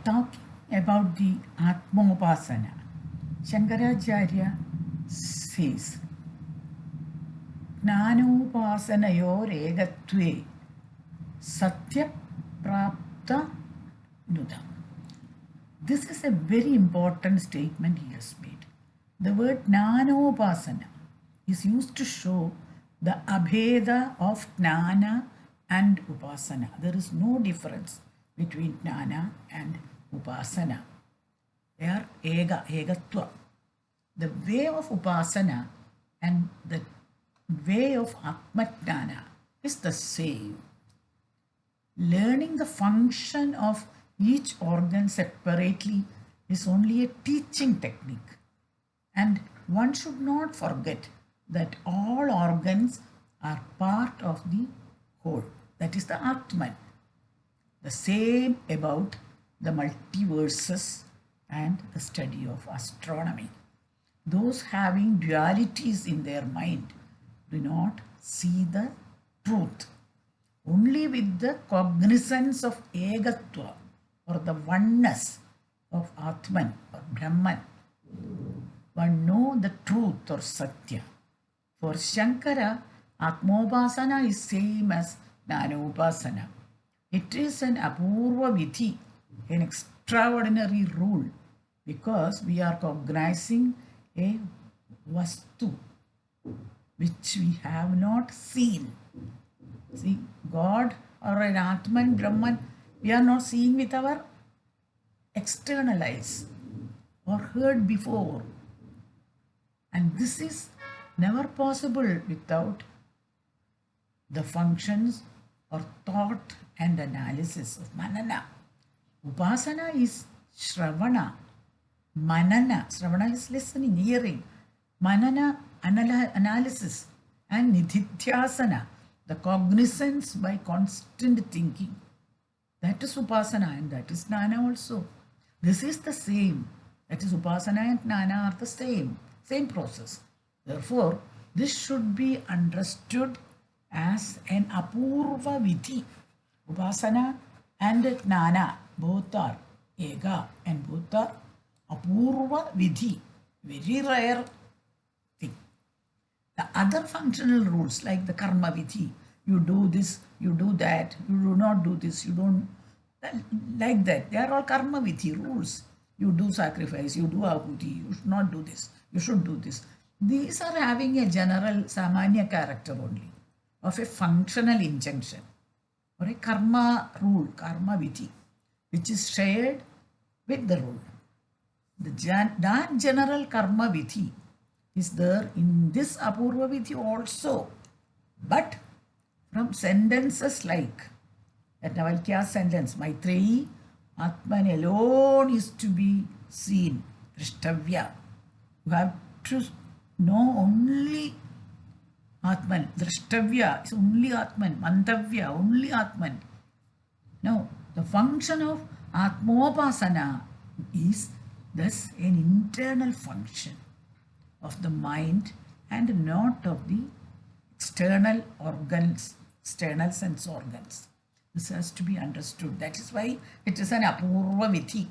Talking about the Atmopasana, Shankaracharya says, Jnanopasanayor egatve satya prapta nudam. This is a very important statement he has made. The word Jnanopasana is used to show the abheda of Jnana and Upasana. There is no difference between Jnana and Upasana. They are egatva. The way of Upasana and the way of Atmajnana is the same. Learning the function of each organ separately is only a teaching technique. And one should not forget that all organs are part of the whole. That is the Atman. The same about the multiverses and the study of astronomy. Those having dualities in their mind do not see the truth. Only with the cognizance of egatva or the oneness of Atman or Brahman, one know the truth or Satya. For Shankara, Atmopasana is same as Jnanopasana. It is an apurva vidhi, an extraordinary rule, because we are cognizing a vastu which we have not seen. See, God or an Atman, Brahman, we are not seeing with our external eyes or heard before. And this is never possible without the functions or thought and analysis of manana. Upasana is Shravana. Manana, Shravana is listening, hearing. Manana, analysis. And Nididhyasana, the cognizance by constant thinking. That is Upasana and that is Jnana also. This is the same. That is Upasana and Jnana are the same process. Therefore, this should be understood as an apurva vidhi. Upasana and Jnana both are ega and both are apurva vidhi. Very rare thing. The other functional rules like the karma vidhi, you do this, you do that, you do not do this, you don't, like that. They are all karma vidhi rules. You do sacrifice, you do ahuti, you should not do this, you should do this. These are having a general samanya character only of a functional injunction or a karma rule, karma vidhi, which is shared with the rule. That general karma vidhi is there in this apurva vidhi also, but from sentences like that Navalkya sentence, Maitreyi, Atman alone is to be seen, Drishtavyya. You have to know only Atman. Drishtavyya is only Atman. Mantavya, only Atman. Now, the function of Atmopasana is thus an internal function of the mind and not of the external organs, external sense organs. This has to be understood. That is why it is an apurva vidhi.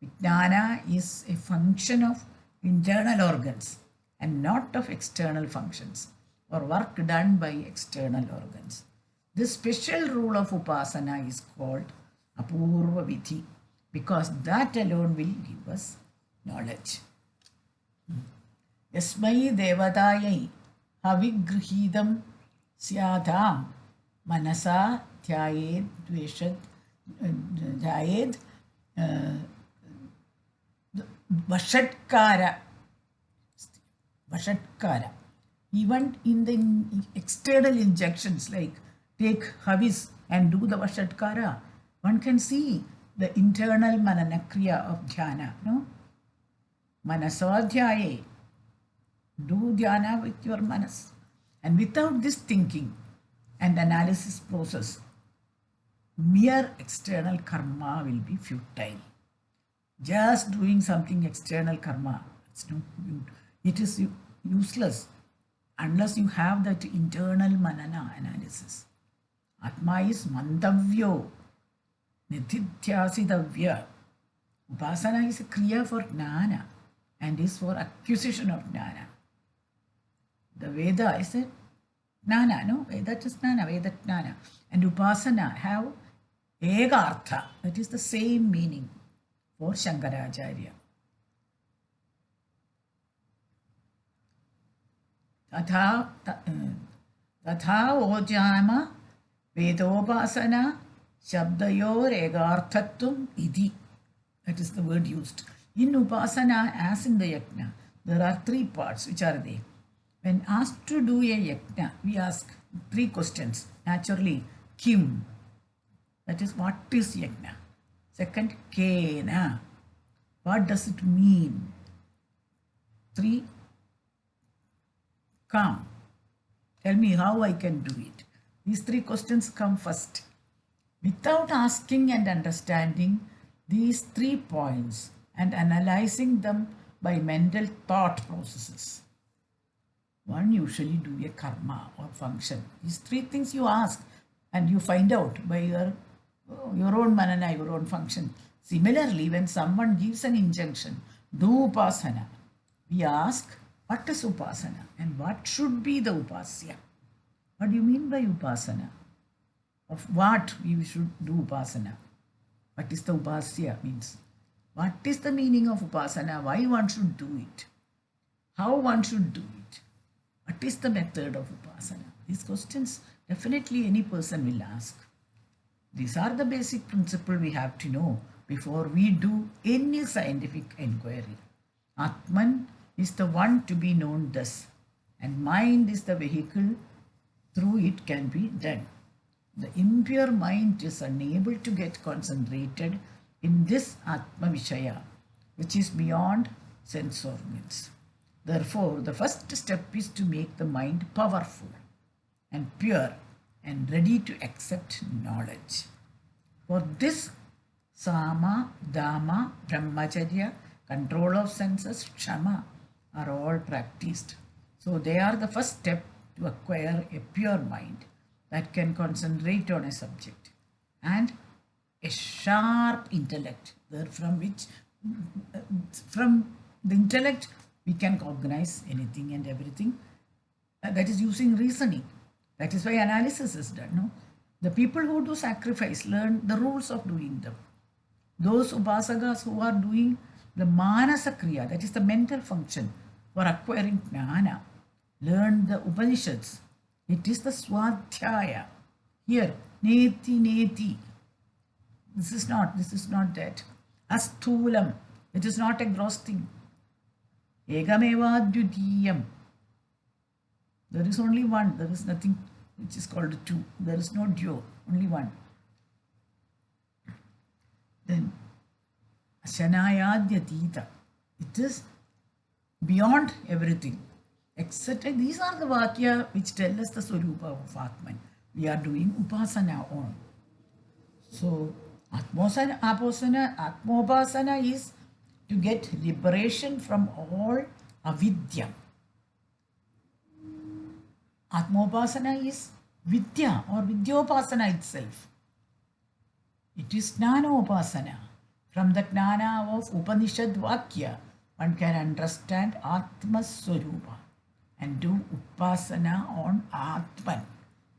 Vijnana is a function of internal organs and not of external functions or work done by external organs. This special rule of Upasana is called apurva vidhi because that alone will give us knowledge. Yasmai devadayai havigrihidam syadam manasa dhyayed dveshad dhyayed vashatkara. Even in the external injections like take havis and do the vashatkara, one can see the internal mananakriya of dhyana. No? Manasodhyaye. Do dhyana with your manas. And without this thinking and analysis process, mere external karma will be futile. Just doing something external karma, it is useless unless you have that internal manana analysis. Atma is mantavyo, nididhyasidavya. Upasana is a kriya for jnana and is for acquisition of jnana. The Veda is a jnana, no? Veda is jnana, Veda jnana. And Upasana have egartha, that is the same meaning for Shankaracharya. Tatha ojama vedopasana shabdayor egarthatum iti. That is the word used. In Upasana, as in the Yajna, there are three parts. Which are they? When asked to do a Yajna, we ask three questions. Naturally, Kim? That is, what is Yajna? Second, Kena? What does it mean? 3, Kam? Tell me how I can do it. These three questions come first. Without asking and understanding these 3 points and analyzing them by mental thought processes, one usually do a karma or function. These 3 things you ask and you find out by your own manana, your own function. Similarly, when someone gives an injunction, do upasana, we ask, what is upasana and what should be the upasya? What do you mean by upasana? Of what we should do upasana? What is the upasya means? What is the meaning of upasana? Why one should do it? How one should do it? What is the method of upasana? These questions definitely any person will ask. These are the basic principles we have to know before we do any scientific inquiry. Atman is the one to be known thus, and mind is the vehicle through it can be done. The impure mind is unable to get concentrated in this Atma Vishaya, which is beyond sense organs. Therefore, the first step is to make the mind powerful and pure and ready to accept knowledge. For this, Sama, Dhamma, Brahmacharya, control of senses, Kshama are all practiced. So they are the first step to acquire a pure mind that can concentrate on a subject and a sharp intellect, from the intellect we can cognize anything and everything. That is using reasoning. That is why analysis is done. No? The people who do sacrifice learn the rules of doing them. Those upasakas who are doing the manasa kriya, that is the mental function for acquiring jnana, learn the Upanishads. It is the swadhyaya. Here, neti neti. This is not that. Asthulam. It is not a gross thing. Egameva dvitiyam. There is only one. There is nothing which is called two. There is no duo. Only one. Then, Ashanayadhyatita. It is beyond everything. Etc. These are the Vakya which tell us the Swarupa of Atman. We are doing Upasana on. So, Atmopasana is to get liberation from all avidya. Atmopasana is Vidya or Vidyopasana itself. It is Jnanopasana. From the Jnana of Upanishad Vakya, one can understand Atma Swarupa and do Upasana on Atman.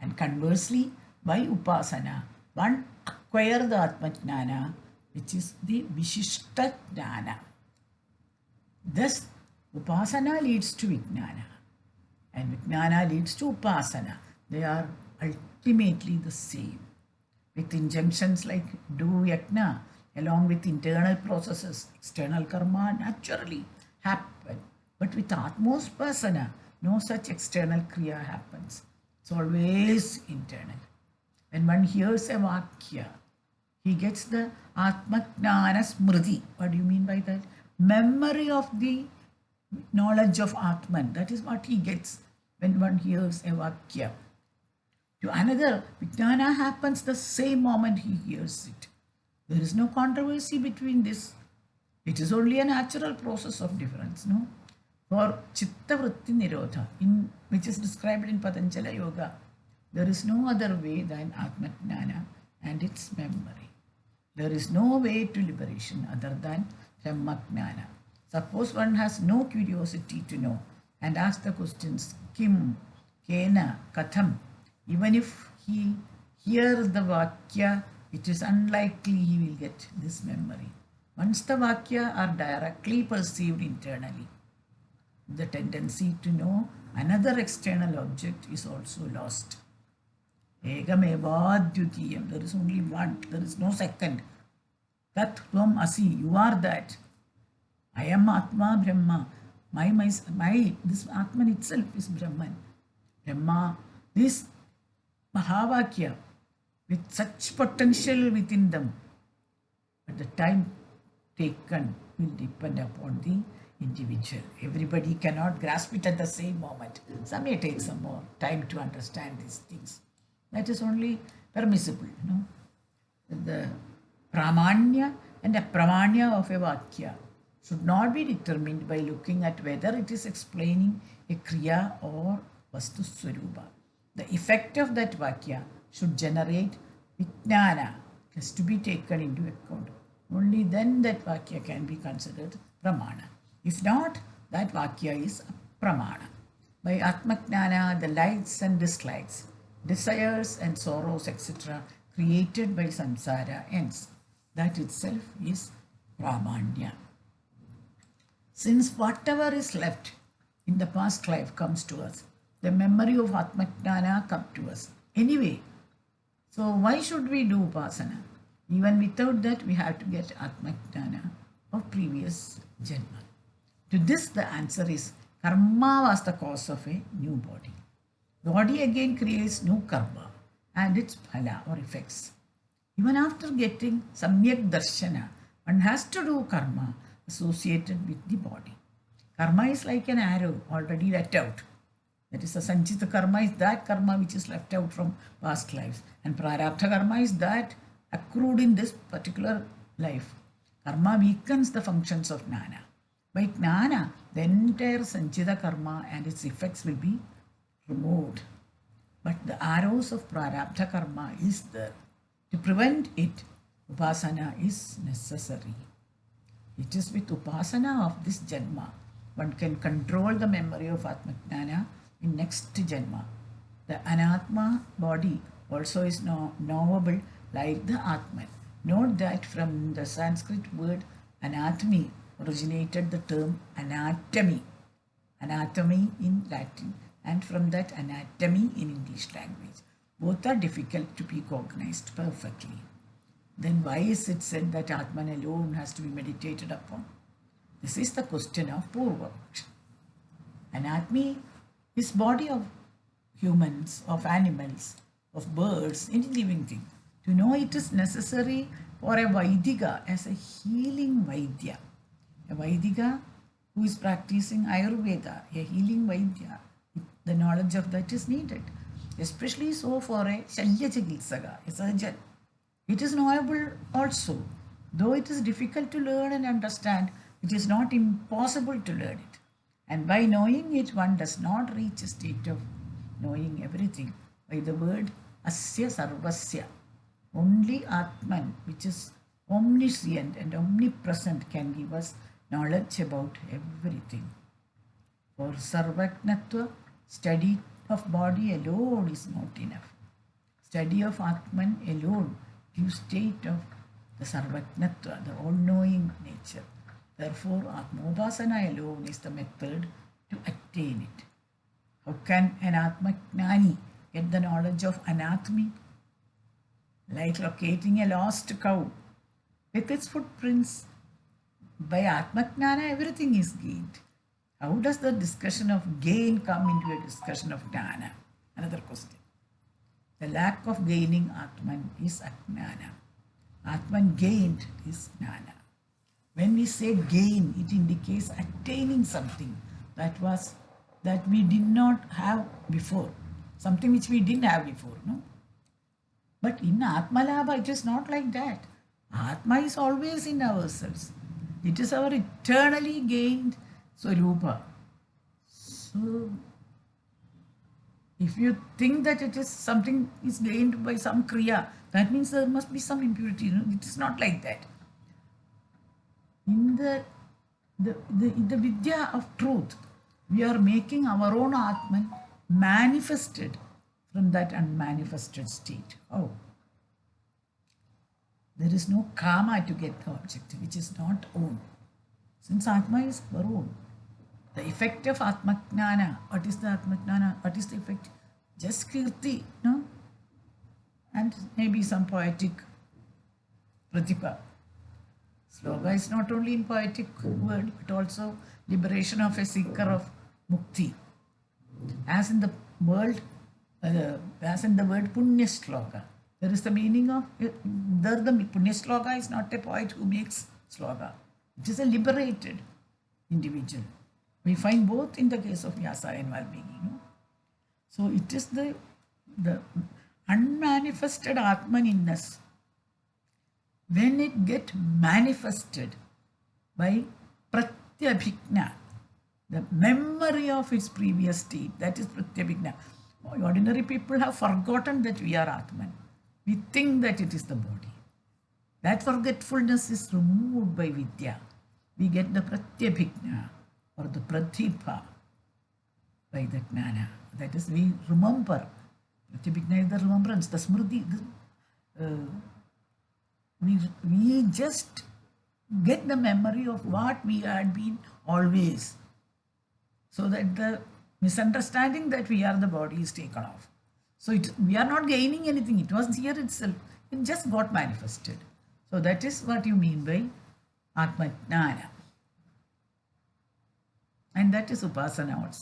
And conversely, by Upasana, one acquire the Atma Jnana, which is the Vishishta Jnana. Thus, Upasana leads to Vijnana and Vijnana leads to Upasana. They are ultimately the same. With injunctions like do yajna, along with internal processes, external karma naturally happen. But with Atmospasana, no such external kriya happens. It's always internal. When one hears a vakya, he gets the Atmajnana Smriti. What do you mean by that? Memory of the knowledge of Atman. That is what he gets when one hears a vakya. To another, Vijnana happens the same moment he hears it. There is no controversy between this. It is only a natural process of difference, no? For Chitta Vritti Nirodha, which is described in Patanjala Yoga, there is no other way than Atmajnana and its memory. There is no way to liberation other than Brahmagnana. Suppose one has no curiosity to know and ask the questions Kim, Kena, Katham. Even if he hears the Vakya, it is unlikely he will get this memory. Once the Vakya are directly perceived internally, the tendency to know another external object is also lost. Egamevadhyutiyam. There is only one. There is no second. Tat tvam asi. You are that. I am Atma Brahma. This Atman itself is Brahman. Brahma. This Mahavakya with such potential within them. But the time taken will depend upon the individual. Everybody cannot grasp it at the same moment. Some may take some more time to understand these things. That is only permissible, The pramanya and apramanya of a vakya should not be determined by looking at whether it is explaining a kriya or vastu swarupa. The effect of that vakya should generate vijnana, has to be taken into account. Only then that vakya can be considered pramana. If not, that vakya is pramana. By atmajnana, the likes and dislikes, desires and sorrows, etc., created by samsara ends. That itself is pramanya. Since whatever is left in the past life comes to us, the memory of atmajnana comes to us. Anyway, so why should we do upasana? Even without that, we have to get atmajnana of previous janma. To this, the answer is karma was the cause of a new body. Body again creates new karma and its phala or effects. Even after getting samyak darshana, one has to do karma associated with the body. Karma is like an arrow already let out. That is, the sanchita karma is that karma which is left out from past lives. And prarabdha karma is that accrued in this particular life. Karma weakens the functions of jnana. By jnana, the entire sanchita karma and its effects will be removed. But the arrows of prarabdha karma is there. To prevent it, upasana is necessary. It is with upasana of this janma one can control the memory of atmajnana in next janma. The anatma body also is knowable like the atman. Note that from the Sanskrit word anatomy originated the term anatomy. Anatomy in Latin, and from that anatomy in English language. Both are difficult to be cognized perfectly. Then why is it said that Atman alone has to be meditated upon? This is the question of Purvapaksha. Anatomy is body of humans, of animals, of birds, any living thing. To know it is necessary for a Vaidika as a healing Vaidya. A Vaidika who is practicing Ayurveda, a healing Vaidya, the knowledge of that is needed. Especially so for a Shalya Chikitsaka, a surgeon. It is knowable also. Though it is difficult to learn and understand, it is not impossible to learn it. And by knowing it, one does not reach a state of knowing everything. By the word Asya Sarvasya, only Atman, which is omniscient and omnipresent, can give us knowledge about everything. For Sarvajnatva, study of body alone is not enough. Study of Atman alone gives state of the Sarvajnatva, the all-knowing nature. Therefore, Atmopasana alone is the method to attain it. How can an Atmajnani get the knowledge of anatomy? Like locating a lost cow with its footprints. By Atmajnana, everything is gained. How does the discussion of gain come into a discussion of jnana? Another question. The lack of gaining Atman is Ajnana. Atman gained is jnana. When we say gain, it indicates attaining something that we did not have before, something which we didn't have before, no? But in Atmalabha, it is not like that. Atma is always in ourselves. It is our eternally gained Swarupa. So, if you think that it is something is gained by some Kriya, That means there must be some impurity. It is not like that. In the Vidya of truth, we are making our own Atman manifested from that unmanifested state. Oh, there is no karma to get the object, which is not own. Since Atma is our own. The effect of Atmajnana, what is the Atmajnana? What is the effect? Just Kirti, no? And maybe some poetic pratibha. Sloga is not only in poetic word, but also liberation of a seeker of mukti. As in the word Punya Sloga, there is the meaning of there. The Punya Sloga is not a poet who makes sloga. It is a liberated individual. We find both in the case of Vyasa and Valmiki. So it is the unmanifested Atman in us. When it gets manifested by pratyabhigna, the memory of its previous state, that is pratyabhigna. Ordinary people have forgotten that we are Atman. We think that it is the body. That forgetfulness is removed by Vidya. We get the pratyabhigna or the pratibha by the jnana. That is, we remember. Pratyabhigna is the remembrance, the smriti. We just get the memory of what we had been always, so that the misunderstanding that we are the body is taken off. So we are not gaining anything. It was here itself. It just got manifested. So that is what you mean by Atmajnana. And that is Upasana also.